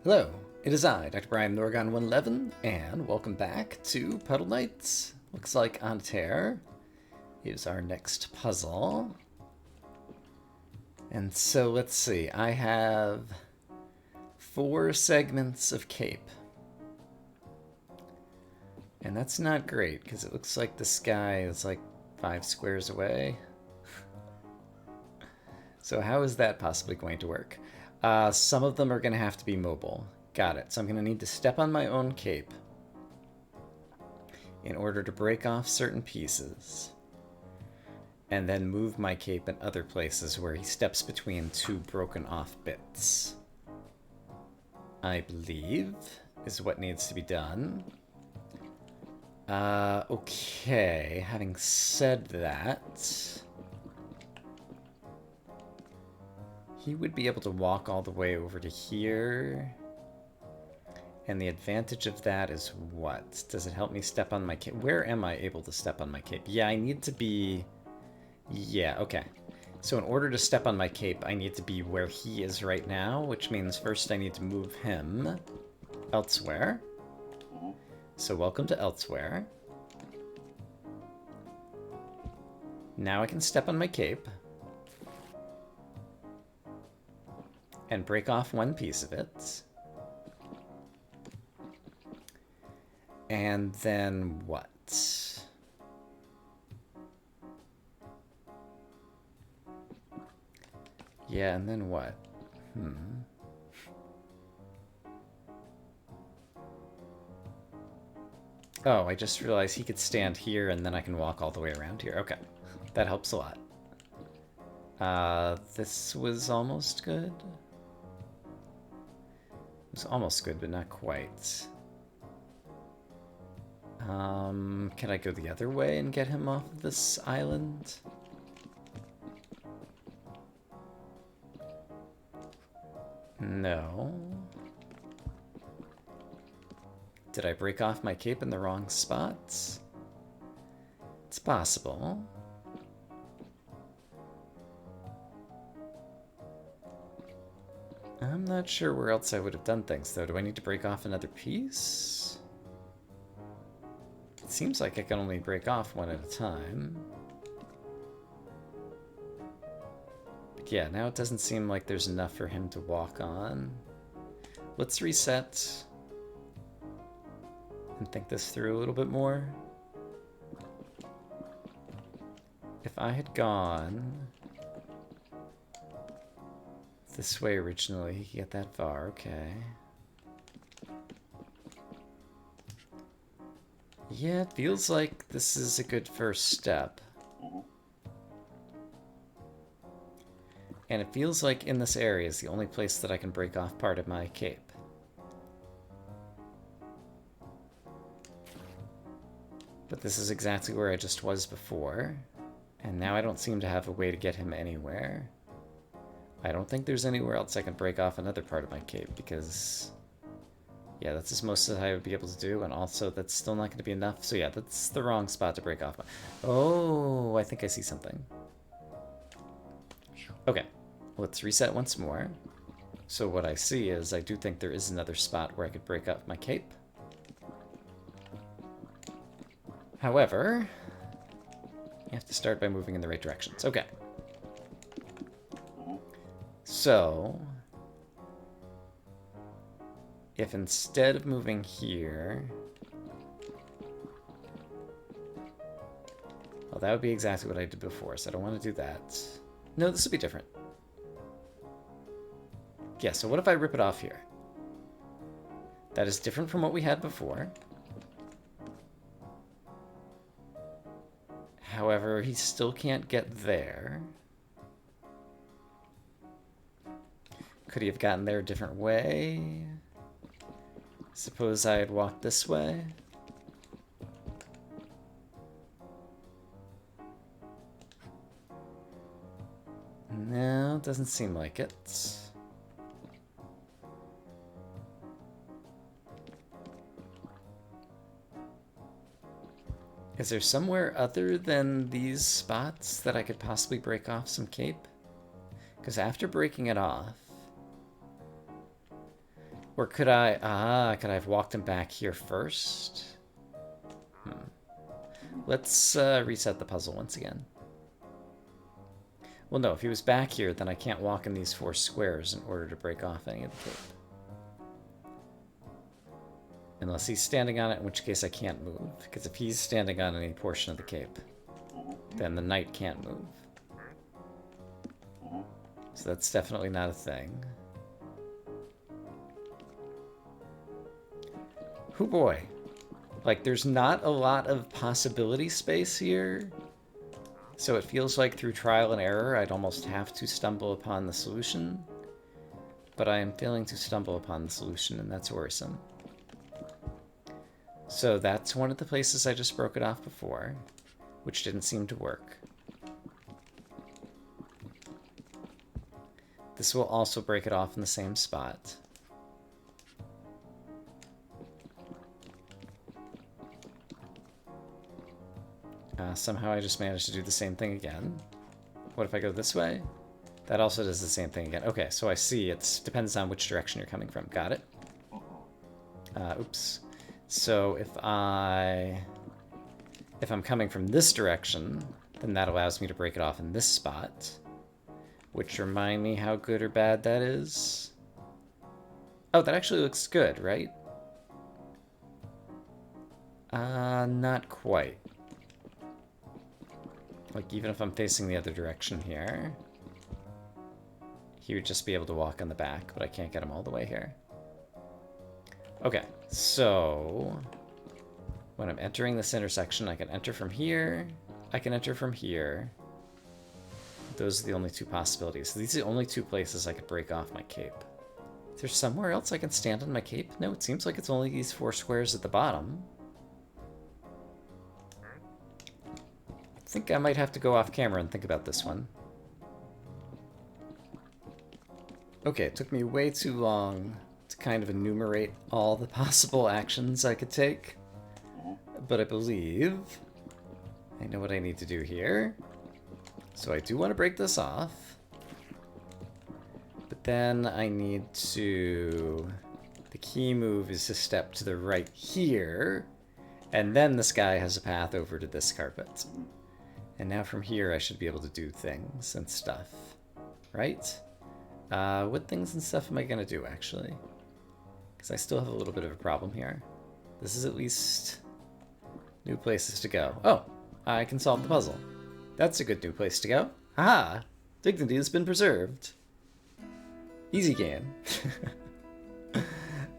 Hello, it is I, Dr. Brian Norgon 111, and welcome back to Puddle Knights. Looks like On Tear is our next puzzle. And so let's see, I have 4 segments of cape. And that's not great, because it looks like this guy is like 5 squares away. So how is that possibly going to work? Some of them are going to have to be mobile. Got it. So I'm going to need to step on my own cape in order to break off certain pieces. And then move my cape in other places where he steps between 2 broken off bits. I believe is what needs to be done. Okay. Having said that, he would be able to walk all the way over to here. And the advantage of that is what? Does it help me step on my cape? Where am I able to step on my cape? Yeah, I need to be... Yeah, okay. So in order to step on my cape, I need to be where he is right now, which means first I need to move him elsewhere. So welcome to elsewhere. Now I can step on my cape and break off one piece of it. And then what? Yeah, and then what? Oh, I just realized he could stand here and then I can walk all the way around here. Okay, that helps a lot. This was almost good. It was almost good, but not quite. Can I go the other way and get him off of this island? No. Did I break off my cape in the wrong spots? It's possible. I'm not sure where else I would have done things, though. Do I need to break off another piece? It seems like I can only break off one at a time. But yeah, now it doesn't seem like there's enough for him to walk on. Let's reset and think this through a little bit more. If I had gone this way originally, he could get that far, okay. Yeah, it feels like this is a good first step. And it feels like in this area is the only place that I can break off part of my cape. But this is exactly where I just was before. And now I don't seem to have a way to get him anywhere. I don't think there's anywhere else I can break off another part of my cape because... yeah, that's as most as I would be able to do, and also that's still not going to be enough. So yeah, that's the wrong spot to break off. Oh, I think I see something. Okay, let's reset once more. So what I see is I do think there is another spot where I could break off my cape. However, you have to start by moving in the right directions. Okay. So... if instead of moving here... well, that would be exactly what I did before, so I don't want to do that. No, this would be different. Yeah, so what if I rip it off here? That is different from what we had before. However, he still can't get there. Could he have gotten there a different way? Suppose I had walked this way. No, doesn't seem like it. Is there somewhere other than these spots that I could possibly break off some cape? Because after breaking it off, Or could I have walked him back here first? Let's reset the puzzle once again. Well, no, if he was back here, then I can't walk in these 4 squares in order to break off any of the cape. Unless he's standing on it, in which case I can't move. Because if he's standing on any portion of the cape, then the knight can't move. So that's definitely not a thing. Oh boy. Like, there's not a lot of possibility space here. So it feels like through trial and error, I'd almost have to stumble upon the solution. But I am failing to stumble upon the solution, and that's worrisome. So that's one of the places I just broke it off before, which didn't seem to work. This will also break it off in the same spot. Somehow I just managed to do the same thing again. What if I go this way? That also does the same thing again. Okay, so I see it depends on which direction you're coming from. Got it? Oops. So if I'm coming from this direction, then that allows me to break it off in this spot. Which remind me how good or bad that is. Oh, that actually looks good, right? Not quite. Like, even if I'm facing the other direction here, he would just be able to walk on the back, but I can't get him all the way here. Okay, so when I'm entering this intersection, I can enter from here, I can enter from here. Those are the only 2 possibilities. So these are the only 2 places I could break off my cape. Is there somewhere else I can stand on my cape? No, it seems like it's only these 4 squares at the bottom. I think I might have to go off camera and think about this one. Okay, it took me way too long to kind of enumerate all the possible actions I could take. But I believe I know what I need to do here. So I do want to break this off. But then I need to... The key move is to step to the right here. And then this guy has a path over to this carpet. And now from here I should be able to do things and stuff. Right? What things and stuff am I going to do, actually? Because I still have a little bit of a problem here. This is at least new places to go. Oh, I can solve the puzzle. That's a good new place to go. Haha! Dignity has been preserved. Easy game.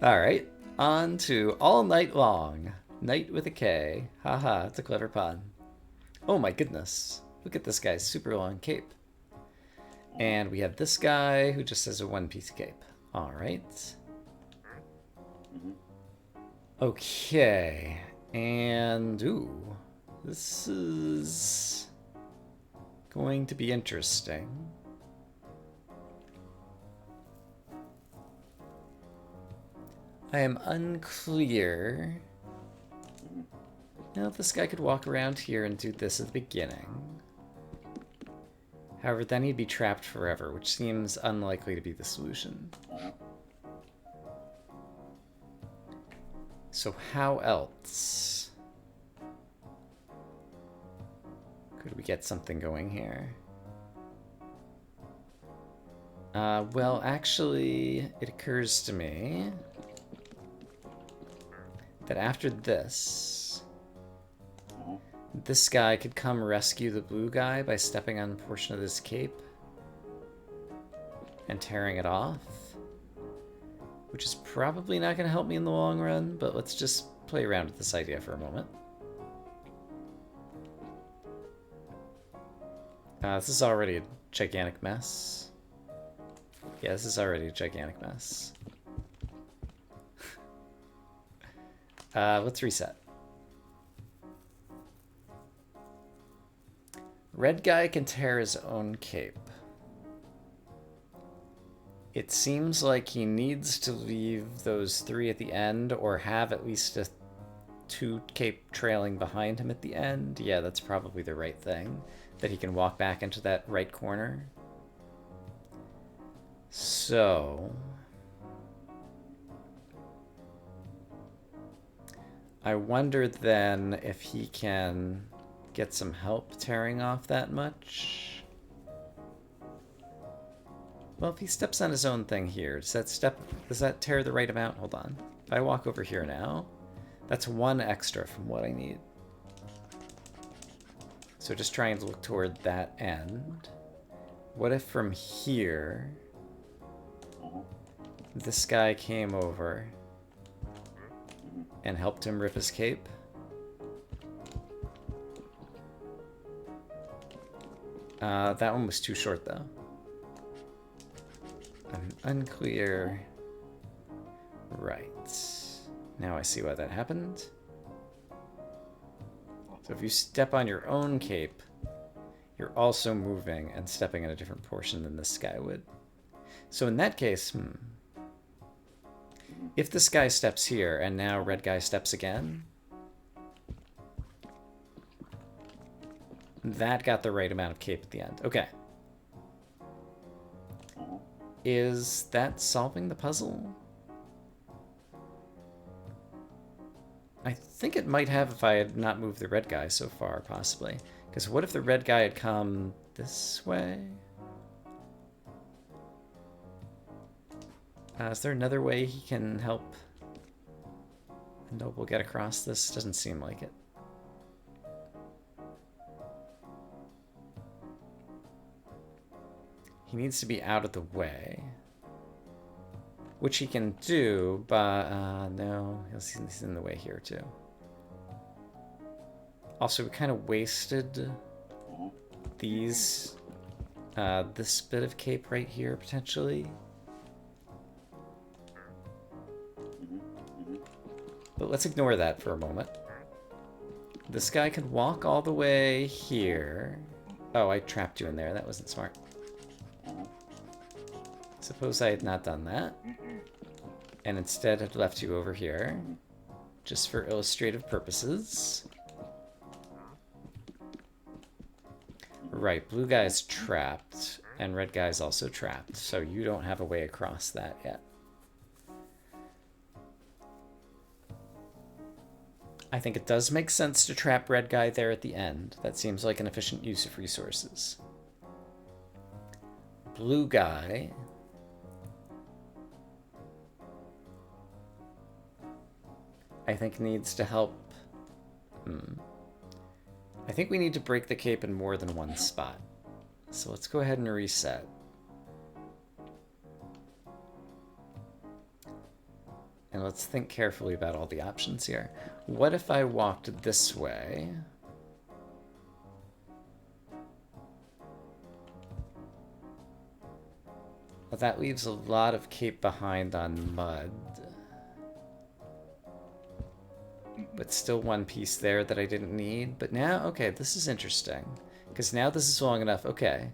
Alright, on to All Night Long. Night with a K. Haha, it's a clever pun. Oh my goodness. Look at this guy's super long cape. And we have this guy who just has a 1-piece cape. Alright. Okay. And, ooh. This is going to be interesting. I am unclear. You know, this guy could walk around here and do this at the beginning. However, then he'd be trapped forever, which seems unlikely to be the solution. So how else could we get something going here? Well, actually, it occurs to me that after this guy could come rescue the blue guy by stepping on a portion of this cape and tearing it off, which is probably not going to help me in the long run, but let's just play around with this idea for a moment. This is already a gigantic mess. Yeah, this is already a gigantic mess. Let's reset. Red guy can tear his own cape. It seems like he needs to leave those 3 at the end, or have at least a 2 cape trailing behind him at the end. Yeah, that's probably the right thing. That he can walk back into that right corner. So I wonder then if he can get some help tearing off that much. Well, if he steps on his own thing here, does that tear the right amount? Hold on. If I walk over here now, that's one extra from what I need. So just trying to look toward that end. What if from here, this guy came over and helped him rip his cape? That one was too short, though. Unclear. Right. Now I see why that happened. So if you step on your own cape, you're also moving and stepping in a different portion than this guy would. So in that case, if this guy steps here and now red guy steps again, that got the right amount of cape at the end. Okay. Is that solving the puzzle? I think it might have if I had not moved the red guy so far, possibly. Because what if the red guy had come this way? Is there another way he can help the noble get across this? Doesn't seem like it. He needs to be out of the way. Which he can do, but no, he's in the way here too. Also, we kind of wasted this bit of cape right here, potentially. But let's ignore that for a moment. This guy could walk all the way here. Oh, I trapped you in there. That wasn't smart. Suppose I had not done that, and instead had left you over here, just for illustrative purposes. Right, blue guy's trapped, and red guy's also trapped, so you don't have a way across that yet. I think it does make sense to trap red guy there at the end. That seems like an efficient use of resources. Blue guy... I think needs to help. I think we need to break the cape in more than one spot. So let's go ahead and reset. And let's think carefully about all the options here. What if I walked this way? Well, that leaves a lot of cape behind on mud. But still one piece there that I didn't need. But now, okay, this is interesting. Because now this is long enough. Okay.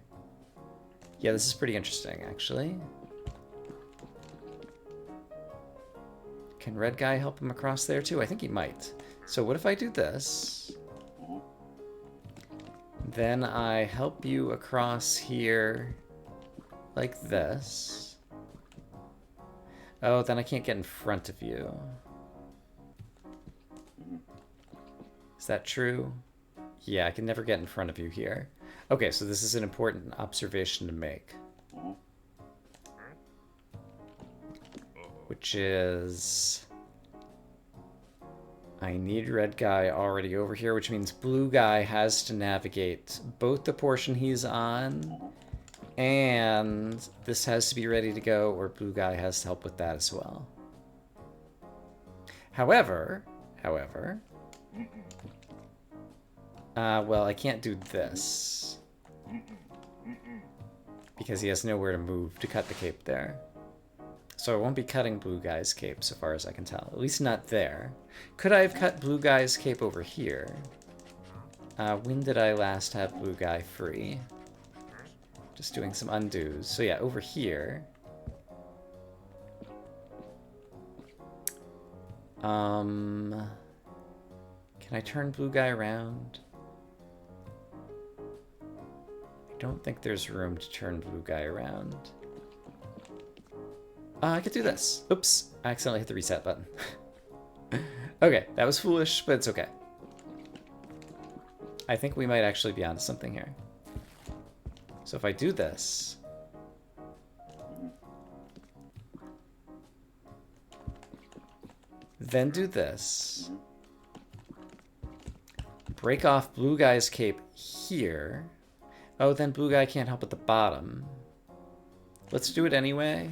Yeah, this is pretty interesting, actually. Can red guy help him across there, too? I think he might. So what if I do this? Then I help you across here like this. Oh, then I can't get in front of you. Is that true? Yeah, I can never get in front of you here. Okay, so this is an important observation to make. Which is... I need red guy already over here, which means blue guy has to navigate both the portion he's on, and this has to be ready to go, or blue guy has to help with that as well. However... well, I can't do this. Because he has nowhere to move to cut the cape there. So I won't be cutting blue guy's cape so far as I can tell. At least not there. Could I have cut blue guy's cape over here? When did I last have blue guy free? Just doing some undos. So yeah, over here. Can I turn blue guy around? I don't think there's room to turn blue guy around. I could do this. Oops, I accidentally hit the reset button. Okay, that was foolish, but it's okay. I think we might actually be onto something here. So if I do this... then do this. Break off blue guy's cape here. Oh, then blue guy can't help at the bottom. Let's do it anyway,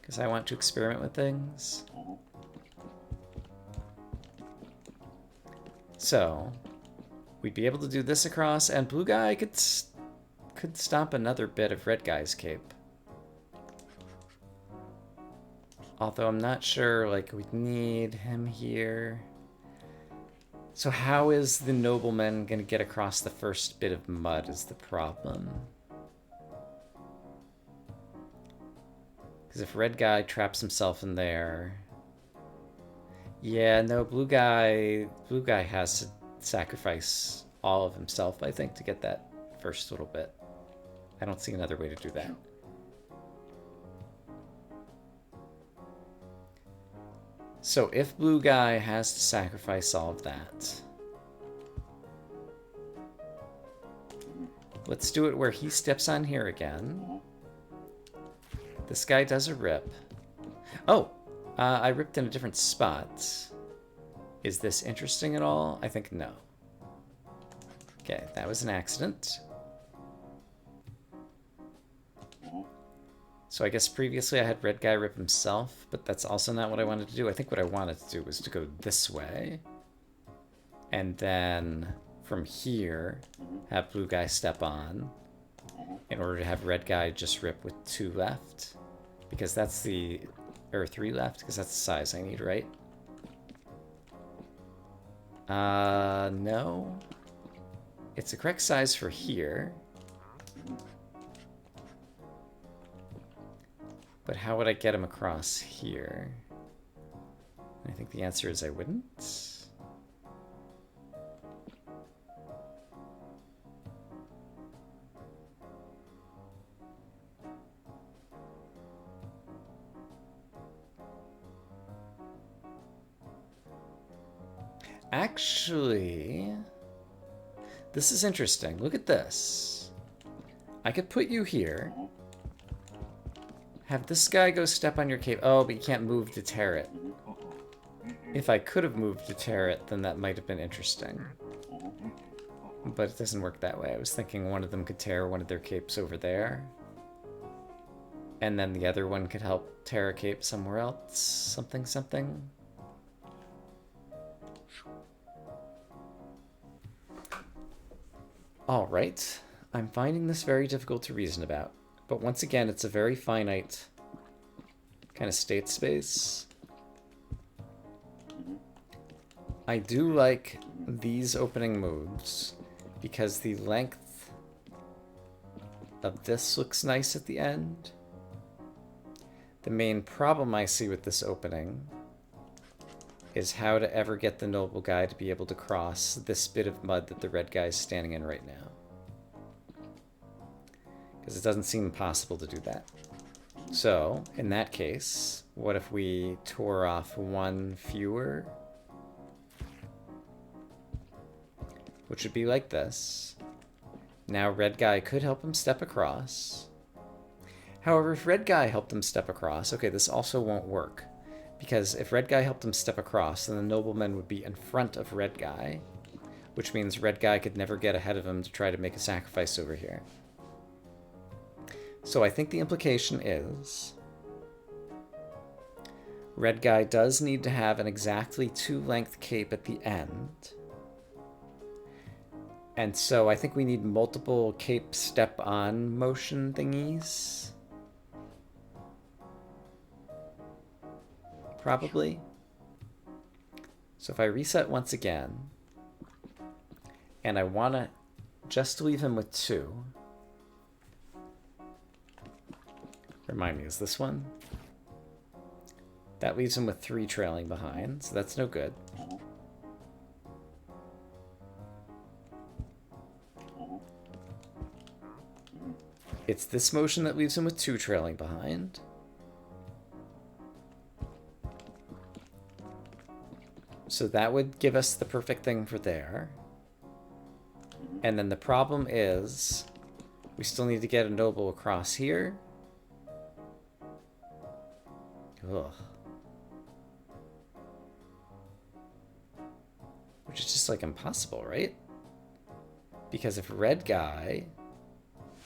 because I want to experiment with things. So, we'd be able to do this across, and blue guy could stomp another bit of red guy's cape. Although I'm not sure, like, we'd need him here. So how is the nobleman going to get across the first bit of mud is the problem. Because if red guy traps himself in there... yeah, no, blue guy has to sacrifice all of himself, I think, to get that first little bit. I don't see another way to do that. So if blue guy has to sacrifice all of that, let's do it where he steps on here again. This guy does a rip. Oh, I ripped in a different spot. Is this interesting at all? I think no. Okay, that was an accident. So I guess previously I had red guy rip himself, but that's also not what I wanted to do. I think what I wanted to do was to go this way. And then from here, have blue guy step on in order to have red guy just rip with 2 left. Because that's the... or 3 left, because that's the size I need, right? No. It's the correct size for here. But how would I get him across here? I think the answer is I wouldn't. Actually, this is interesting. Look at this. I could put you here. Have this guy go step on your cape. Oh, but you can't move to tear it. If I could have moved to tear it, then that might have been interesting. But it doesn't work that way. I was thinking one of them could tear one of their capes over there. And then the other one could help tear a cape somewhere else. Something, something. Alright. I'm finding this very difficult to reason about. But once again, it's a very finite kind of state space. I do like these opening moves because the length of this looks nice at the end. The main problem I see with this opening is how to ever get the noble guy to be able to cross this bit of mud that the red guy is standing in right now. Because it doesn't seem possible to do that. So, in that case, what if we tore off 1 fewer? Which would be like this. Now red guy could help him step across. However, if red guy helped him step across, okay, this also won't work. Because if red guy helped him step across, then the nobleman would be in front of red guy. Which means red guy could never get ahead of him to try to make a sacrifice over here. So I think the implication is red guy does need to have an exactly 2 length cape at the end. And so I think we need multiple cape step on motion thingies. Probably. So if I reset once again, and I want to just leave him with 2. Remind me, is this one? That leaves him with 3 trailing behind, so that's no good. It's this motion that leaves him with 2 trailing behind. So that would give us the perfect thing for there. And then the problem is we still need to get a noble across here. Ugh. Which is just like impossible, right? Because if red guy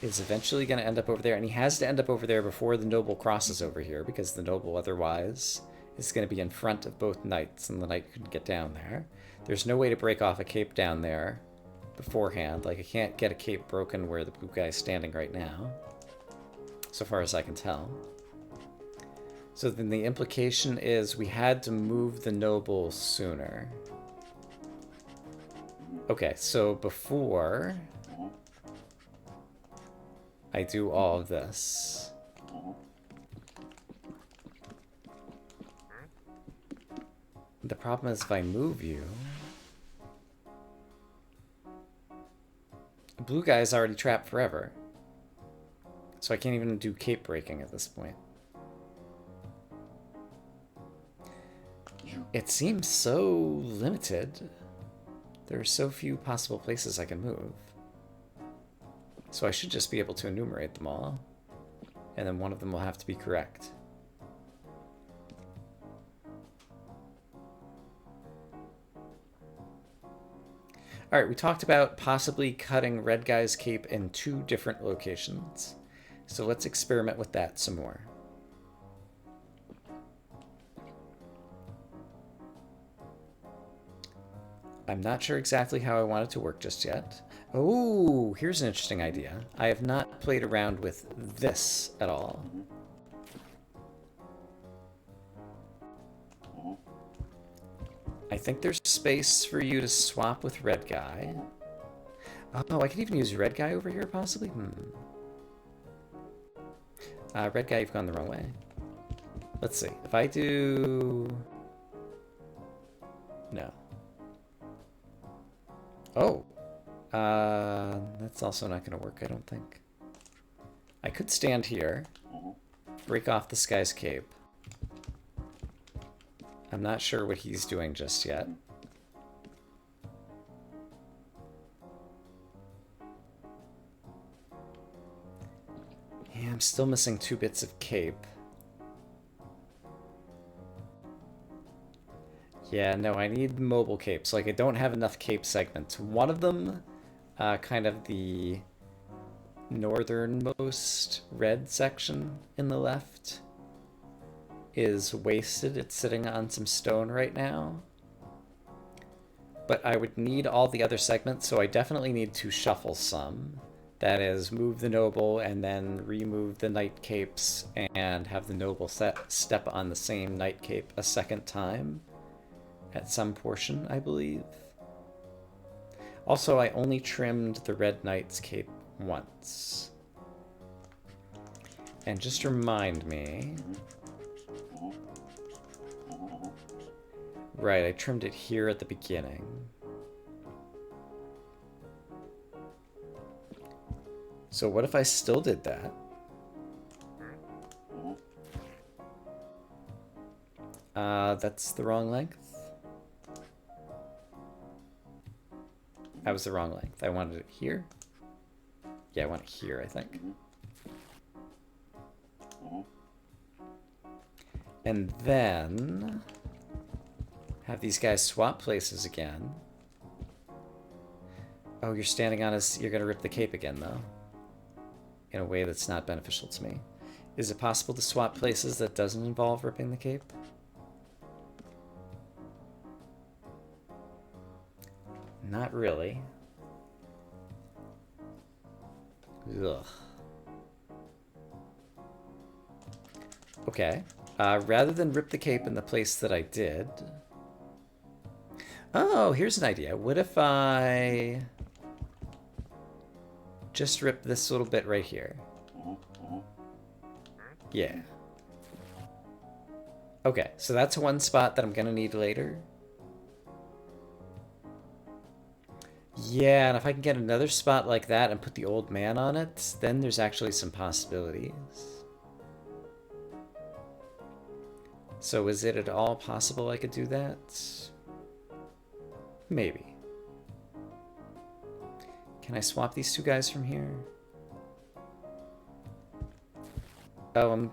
is eventually going to end up over there, and he has to end up over there before the noble crosses over here, because the noble otherwise is going to be in front of both knights, and the knight couldn't get down there. There's no way to break off a cape down there beforehand. Like, I can't get a cape broken where the blue guy's standing right now, so far as I can tell. So then the implication is we had to move the noble sooner. Okay, so before I do all of this, the problem is if I move you, the blue guy is already trapped forever. So I can't even do cape breaking at this point. It seems so limited. There are so few possible places I can move. So I should just be able to enumerate them all. And then one of them will have to be correct. Alright, we talked about possibly cutting red guy's cape in 2 different locations. So let's experiment with that some more. I'm not sure exactly how I want it to work just yet. Oh, here's an interesting idea. I have not played around with this at all. I think there's space for you to swap with red guy. Oh, I could even use red guy over here, possibly? Red guy, you've gone the wrong way. Let's see. If I do... No. Oh. That's also not going to work, I don't think. I could stand here, break off this guy's cape. I'm not sure what he's doing just yet. Yeah, I'm still missing 2 bits of cape. Yeah, no, I need mobile capes. Like, I don't have enough cape segments. One of them, kind of the northernmost red section in the left, is wasted. It's sitting on some stone right now. But I would need all the other segments, so I definitely need to shuffle some. That is, move the noble and then remove the knight capes and have the noble step on the same knight cape a second time. At some portion, I believe. Also, I only trimmed the red knight's cape once. And just remind me... Right, I trimmed it here at the beginning. So what if I still did that? That's the wrong length. That was the wrong length. I wanted it here. Yeah, I want it here, I think. And then have these guys swap places again. Oh, you're standing on us. You're going to rip the cape again, though. In a way that's not beneficial to me. Is it possible to swap places that doesn't involve ripping the cape? Not really. Ugh. Okay. Rather than rip the cape in the place that I did... Oh, here's an idea. What if I just rip this little bit right here? Yeah. Okay, so that's one spot that I'm going to need later. Yeah, and if I can get another spot like that and put the old man on it, then there's actually some possibilities. So is it at all possible I could do that? Maybe. Can I swap these two guys from here? Oh, I'm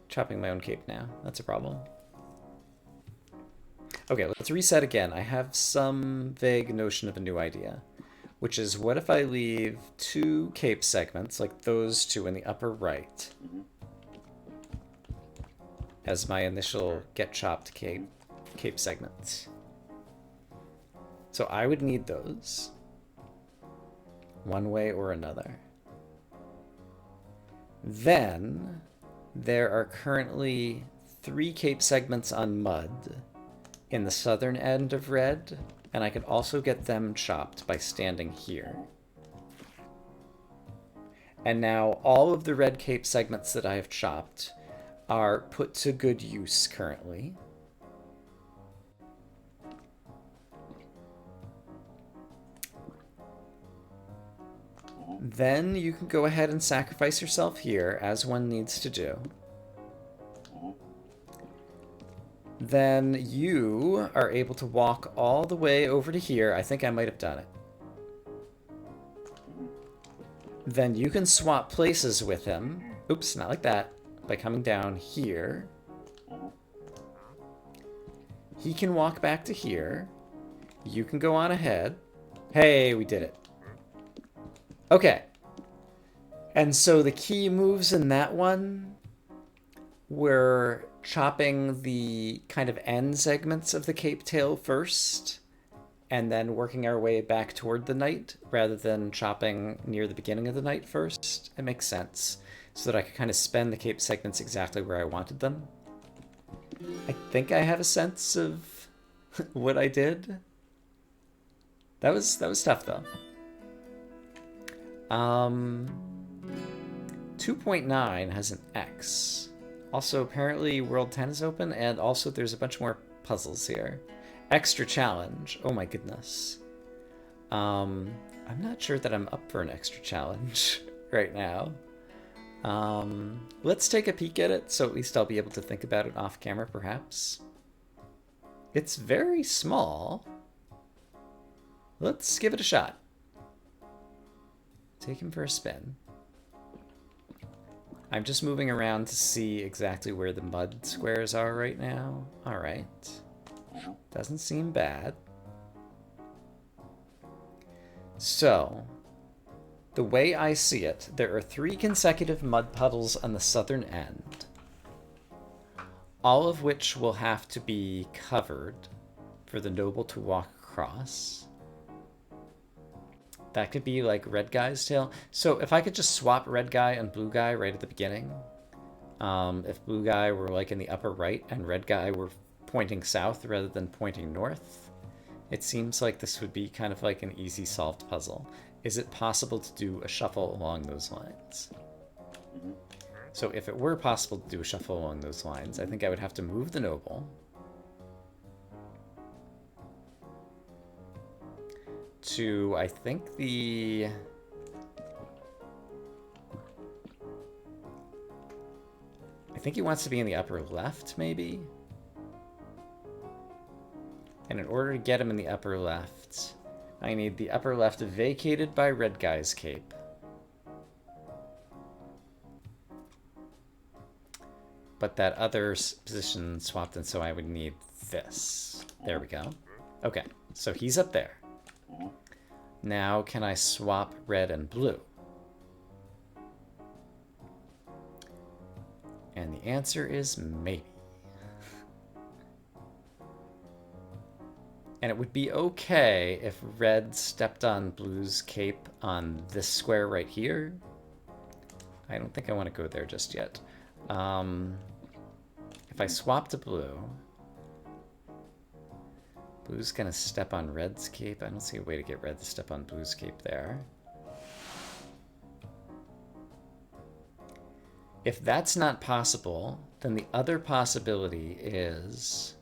chopping my own cape now. That's a problem. Okay, let's reset again. I have some vague notion of a new idea, which is what if I leave 2 cape segments, like those 2 in the upper right, as my initial get chopped cape segments. So I would need those one way or another. Then there are currently 3 cape segments on mud in the southern end of red, and I could also get them chopped by standing here. And now all of the red cape segments that I have chopped are put to good use currently. Then you can go ahead and sacrifice yourself here, as one needs to do. Then you are able to walk all the way over to here. I think I might have done it. Then you can swap places with him. Oops, not like that. By coming down here. He can walk back to here. You can go on ahead. Hey, we did it. Okay. And so the key moves in that one were chopping the kind of end segments of the cape tail first, and then working our way back toward the knight, rather than chopping near the beginning of the knight first. It makes sense, so that I could kind of spend the cape segments exactly where I wanted them. I think I have a sense of what I did. That was tough, though. 2.9 has an X. Also, apparently World 10 is open, and also there's a bunch more puzzles here. Extra challenge. Oh my goodness. I'm not sure that I'm up for an extra challenge right now. Let's take a peek at it, so at least I'll be able to think about it off camera, perhaps. It's very small. Let's give it a shot. Take him for a spin. I'm just moving around to see exactly where the mud squares are right now. All right. Doesn't seem bad. So, the way I see it, there are 3 consecutive mud puddles on the southern end, all of which will have to be covered for the noble to walk across. That could be like red guy's tail. So if I could just swap red guy and blue guy right at the beginning, if blue guy were like in the upper right and red guy were pointing south rather than pointing north, it seems like this would be kind of like an easy solved puzzle. Is it possible to do a shuffle along those lines? So if it were possible to do a shuffle along those lines, I think I would have to move the noble to, I think he wants to be in the upper left, maybe? And in order to get him in the upper left, I need the upper left vacated by red guy's cape. But that other position swapped, and so I would need this. There we go. Okay, so he's up there. Now, can I swap red and blue? And the answer is maybe. And it would be okay if red stepped on blue's cape on this square right here. I don't think I want to go there just yet. If I swap to blue, blue's gonna step on red's cape. I don't see a way to get red to step on blue's cape there. If that's not possible, then the other possibility is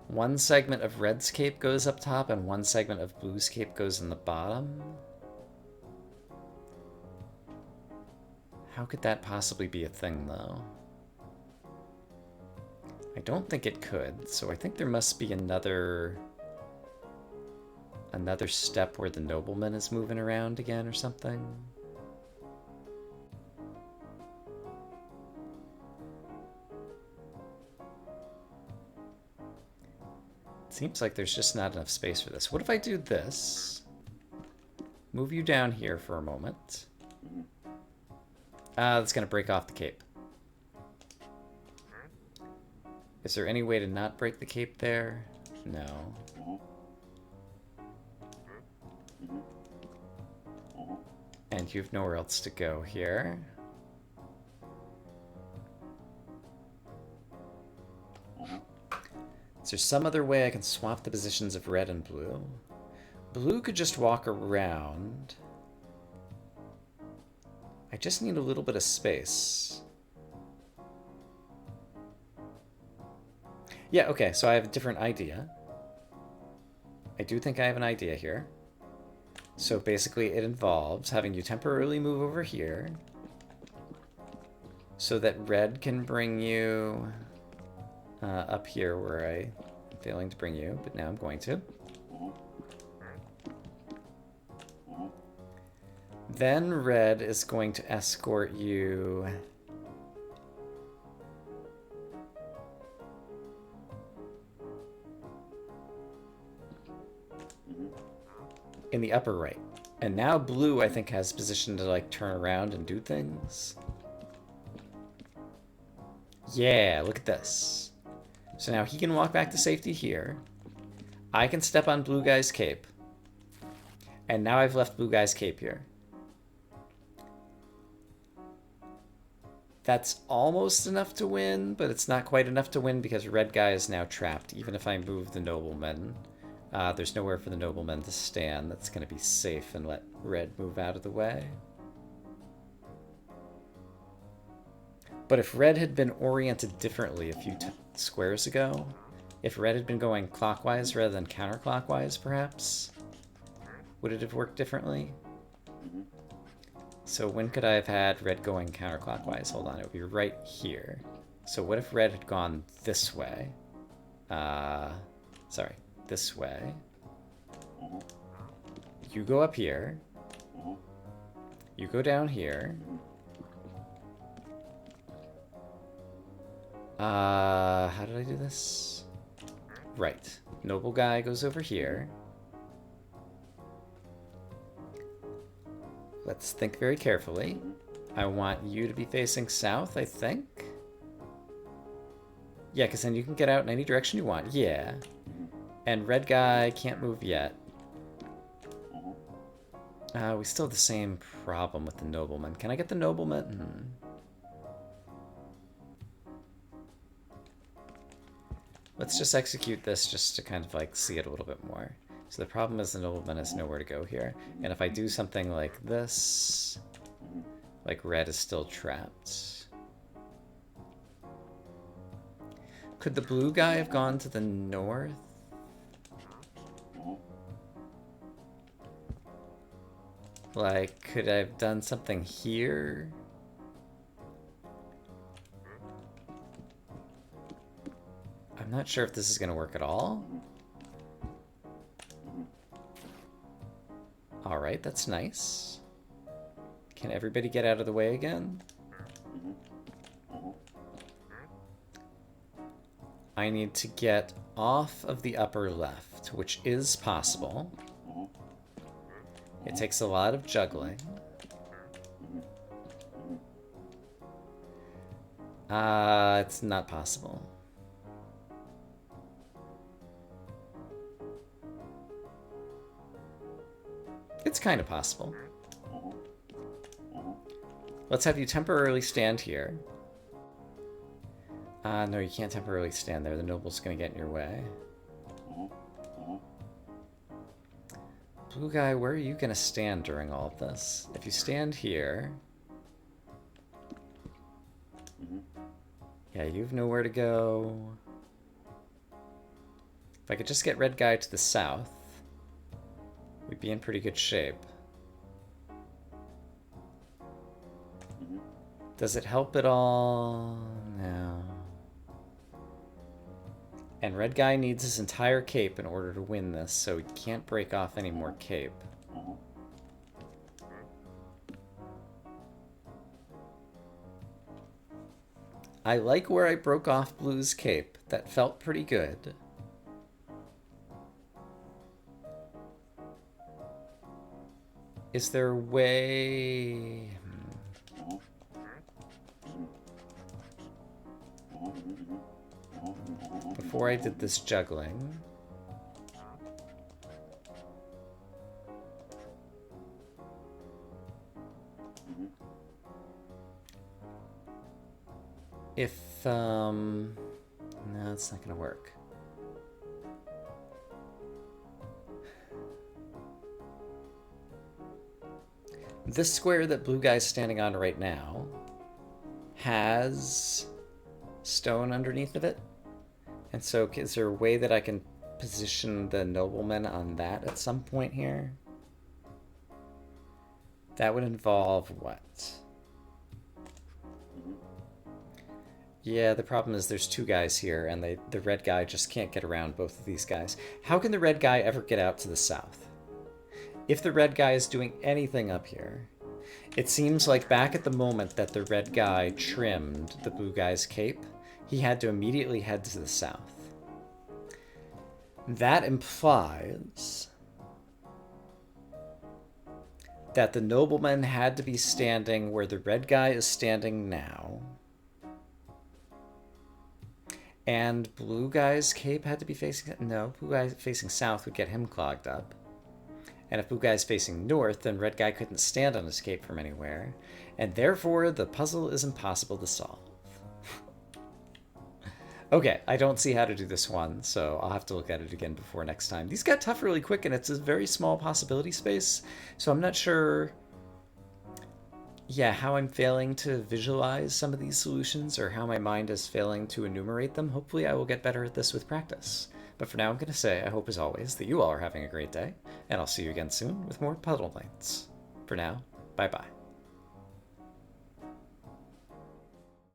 one segment of red's cape goes up top and one segment of blue's cape goes in the bottom. How could that possibly be a thing, though? I don't think it could, so I think there must be another another step where the nobleman is moving around again or something. Seems like there's just not enough space for this. What if I do this? Move you down here for a moment. That's going to break off the cape. Is there any way to not break the cape there? No. And you have nowhere else to go here. Is there some other way I can swap the positions of red and blue? Blue could just walk around. I just need a little bit of space. Yeah, okay, so I have a different idea. I do think I have an idea here. So basically it involves having you temporarily move over here so that red can bring you up here where I'm failing to bring you, but now I'm going to. Then red is going to escort you in the upper right. And now blue, I think, has position to like turn around and do things. Yeah, look at this. So now he can walk back to safety here. I can step on blue guy's cape. And now I've left blue guy's cape here. That's almost enough to win, but it's not quite enough to win because red guy is now trapped. Even if I move the nobleman, there's nowhere for the nobleman to stand that's going to be safe and let red move out of the way. But if red had been oriented differently a few squares ago, if red had been going clockwise rather than counterclockwise, perhaps, would it have worked differently? So when could I have had red going counterclockwise? Hold on, it would be right here. So what if red had gone this way? Sorry, this way. You go up here. You go down here. How did I do this? Right. Noble guy goes over here. Let's think very carefully. I want you to be facing south, I think. Yeah, because then you can get out in any direction you want. Yeah. And red guy can't move yet. We still have the same problem with the nobleman. Can I get the nobleman? Let's just execute this just to kind of like see it a little bit more. So the problem is the nobleman has nowhere to go here. And if I do something like this, like red is still trapped. Could the blue guy have gone to the north? Like, could I have done something here? I'm not sure if this is going to work at all. Alright, that's nice. Can everybody get out of the way again? I need to get off of the upper left, which is possible. It takes a lot of juggling. It's not possible. It's kind of possible. Let's have you temporarily stand here. No, you can't temporarily stand there. The noble's gonna get in your way. Blue guy, where are you gonna stand during all of this? If you stand here... Yeah, you have nowhere to go. If I could just get red guy to the south, we'd be in pretty good shape. Does it help at all? No. And red guy needs his entire cape in order to win this, so he can't break off any more cape. I like where I broke off blue's cape. That felt pretty good. Is there a way... Before I did this juggling... If, no, it's not gonna work. This square that blue guy's standing on right now has stone underneath of it. And so is there a way that I can position the nobleman on that at some point here? That would involve what? Yeah, the problem is there's two guys here, and the red guy just can't get around both of these guys. How can the red guy ever get out to the south? If the red guy is doing anything up here, it seems like back at the moment that the red guy trimmed the blue guy's cape, he had to immediately head to the south. That implies that the nobleman had to be standing where the red guy is standing now. And blue guy's cape had to be facing... No, blue guy facing south would get him clogged up. And if blue guy's facing north, then red guy couldn't stand on his cape from anywhere. And therefore, the puzzle is impossible to solve. Okay, I don't see how to do this one, so I'll have to look at it again before next time. These got tough really quick, and it's a very small possibility space, so I'm not sure... Yeah, how I'm failing to visualize some of these solutions, or how my mind is failing to enumerate them. Hopefully I will get better at this with practice. But for now, I'm going to say, I hope as always that you all are having a great day, and I'll see you again soon with more Puddle Knights. For now, bye-bye.